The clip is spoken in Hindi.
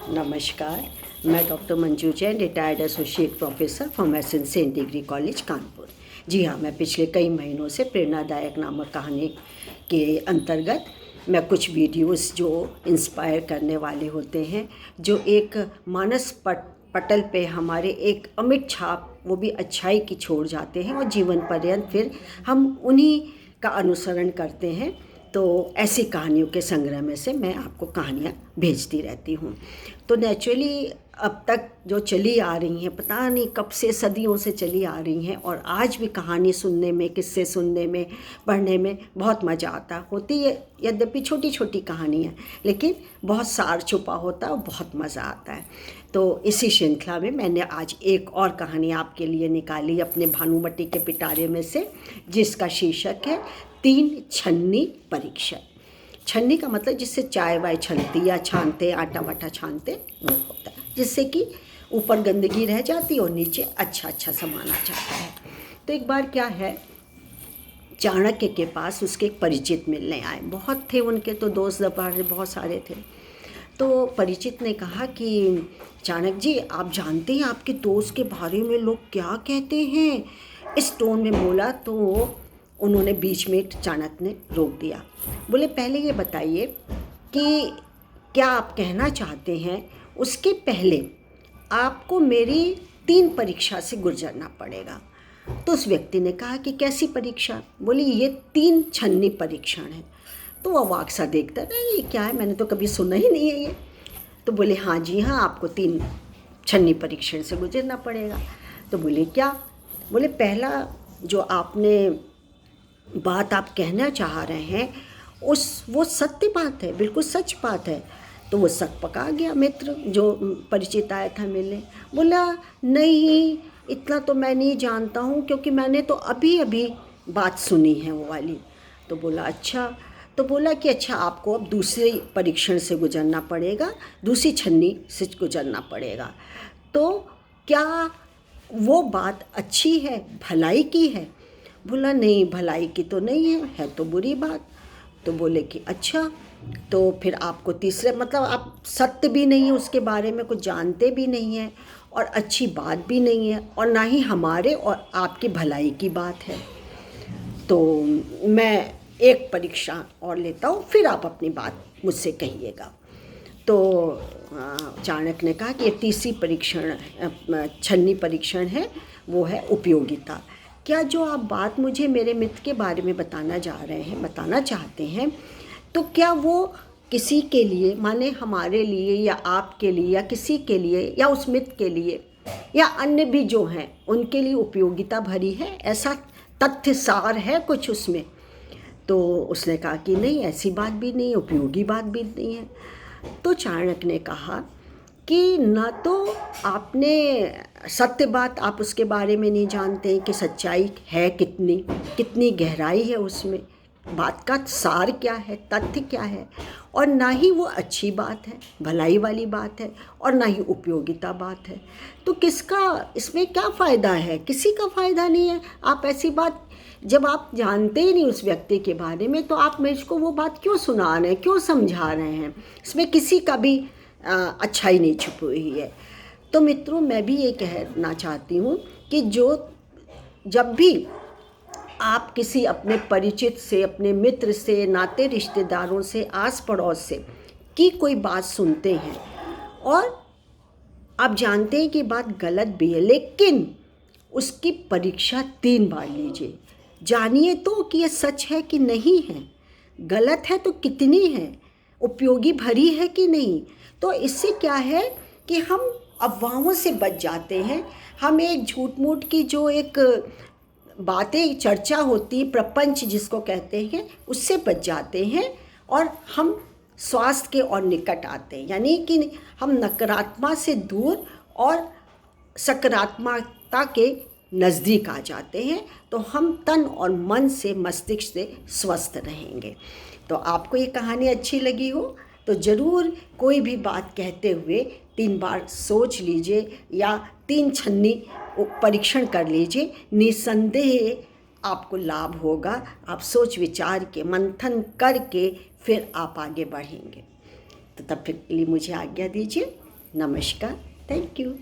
नमस्कार। मैं doctor Manju Jain, retired associate professor from saint degree college Kanpur. जी हाँ, मैं पिछले कई महीनों से प्रेरणादायक नामक कहानी के अंतर्गत मैं कुछ वीडियोस जो इंस्पायर करने वाले होते हैं, जो एक मानस पटल पे हमारे एक अमिट छाप, वो भी अच्छाई की छोड़ जाते हैं और जीवन पर्यंत फिर हम उन्हीं का अनुसरण करते हैं। तो ऐसी कहानियों के संग्रह में से मैं आपको कहानियाँ भेजती रहती हूँ। तो नेचुरली अब तक जो चली आ रही हैं, पता नहीं कब से, सदियों से चली आ रही हैं, और आज भी कहानी सुनने में, किस्से सुनने में, पढ़ने में बहुत मज़ा आता होती है। यद्यपि छोटी छोटी कहानियाँ, लेकिन बहुत सार छुपा होता है और बहुत मज़ा आता है। तो इसी श्रृंखला में मैंने आज एक और कहानी आपके लिए निकाली अपने भानुमति के पिटारे में से, जिसका शीर्षक है 3 छन्नी परीक्षा। छन्नी का मतलब जिससे चाय वाय छनती या छानते, आटा वाटा छानते, वो होता है, जिससे कि ऊपर गंदगी रह जाती और नीचे अच्छा अच्छा सामान आ जाता है। तो एक बार क्या है, चाणक्य के पास उसके एक परिचित मिलने आए। बहुत थे उनके तो दोस्त, दपार बहुत सारे थे। तो परिचित ने कहा कि चाणक्य जी, आप जानते हैं आपके दोस्त के बारे में लोग क्या कहते हैं? इस टोन में बोला तो उन्होंने बीच में चाणक्य ने रोक दिया। बोले, पहले ये बताइए कि क्या आप कहना चाहते हैं, उसके पहले आपको मेरी 3 परीक्षा से गुजरना पड़ेगा। तो उस व्यक्ति ने कहा कि कैसी परीक्षा? बोली, ये 3 छन्नी परीक्षण है। तो वो अवाक सा देखता रहा, ये क्या है, मैंने तो कभी सुना ही नहीं है ये। तो बोले, हाँ जी हाँ, आपको 3 छन्नी परीक्षण से गुजरना पड़ेगा। तो बोले, क्या? बोले, पहला जो आपने बात आप कहना चाह रहे हैं, वो सत्य बात है, बिल्कुल सच बात है। तो वो सक पका गया मित्र जो परिचित आया था मिलने। बोला, नहीं, इतना तो मैं नहीं जानता हूँ, क्योंकि मैंने तो अभी अभी बात सुनी है वो वाली। तो बोला, अच्छा। तो बोला कि अच्छा, आपको अब दूसरे परीक्षण से गुजरना पड़ेगा, दूसरी छन्नी से गुजरना पड़ेगा। तो क्या वो बात अच्छी है, भलाई की है? बोला, नहीं, भलाई की तो नहीं है तो बुरी बात। तो बोले कि अच्छा, तो फिर आपको तीसरे, मतलब आप सत्य भी नहीं है उसके बारे में, कुछ जानते भी नहीं हैं, और अच्छी बात भी नहीं है, और ना ही हमारे और आपकी भलाई की बात है। तो मैं एक परीक्षा और लेता हूँ, फिर आप अपनी बात मुझसे कहिएगा। तो चाणक्य ने कहा कि ये तीसरी छन्नी परीक्षण है, वो है उपयोगिता। क्या जो आप बात मुझे मेरे मित्र के बारे में बताना चाहते हैं, तो क्या वो किसी के लिए, माने हमारे लिए या आपके लिए या किसी के लिए या उस मित्र के लिए या अन्य भी जो हैं उनके लिए उपयोगिता भरी है? ऐसा तथ्य सार है कुछ उसमें? तो उसने कहा कि नहीं, ऐसी बात भी नहीं, उपयोगी बात भी नहीं है। तो चाणक्य ने कहा कि ना तो आपने सत्य बात, आप उसके बारे में नहीं जानते हैं कि सच्चाई है कितनी गहराई है उसमें, बात का सार क्या है, तथ्य क्या है, और ना ही वो अच्छी बात है, भलाई वाली बात है, और ना ही उपयोगिता बात है। तो किसका इसमें क्या फ़ायदा है? किसी का फ़ायदा नहीं है। आप ऐसी बात, जब आप जानते ही नहीं उस व्यक्ति के बारे में, तो आप मेरे को वो बात क्यों सुना रहे हैं, क्यों समझा रहे हैं? इसमें किसी का भी अच्छाई नहीं छुपी हुई है। तो मित्रों, मैं भी ये कहना चाहती हूँ कि जब भी आप किसी अपने परिचित से, अपने मित्र से, नाते रिश्तेदारों से, आस पड़ोस से की कोई बात सुनते हैं और आप जानते हैं कि बात गलत भी है, लेकिन उसकी परीक्षा 3 बार लीजिए। जानिए तो कि ये सच है कि नहीं है, गलत है तो कितनी है, उपयोगी भरी है कि नहीं। तो इससे क्या है कि हम अफवाहों से बच जाते हैं। हम एक झूठ मूठ की जो एक बातें, चर्चा होती, प्रपंच जिसको कहते हैं, उससे बच जाते हैं, और हम स्वास्थ्य के और निकट आते हैं। यानी कि हम नकारात्मक से दूर और सकारात्मकता के नज़दीक आ जाते हैं। तो हम तन और मन से, मस्तिष्क से स्वस्थ रहेंगे। तो आपको ये कहानी अच्छी लगी हो तो ज़रूर कोई भी बात कहते हुए 3 बार सोच लीजिए या 3 छन्नी परीक्षण कर लीजिए। निसंदेह आपको लाभ होगा। आप सोच विचार के, मंथन करके फिर आप आगे बढ़ेंगे। तो तब तक के लिए मुझे आज्ञा दीजिए। नमस्कार, थैंक यू।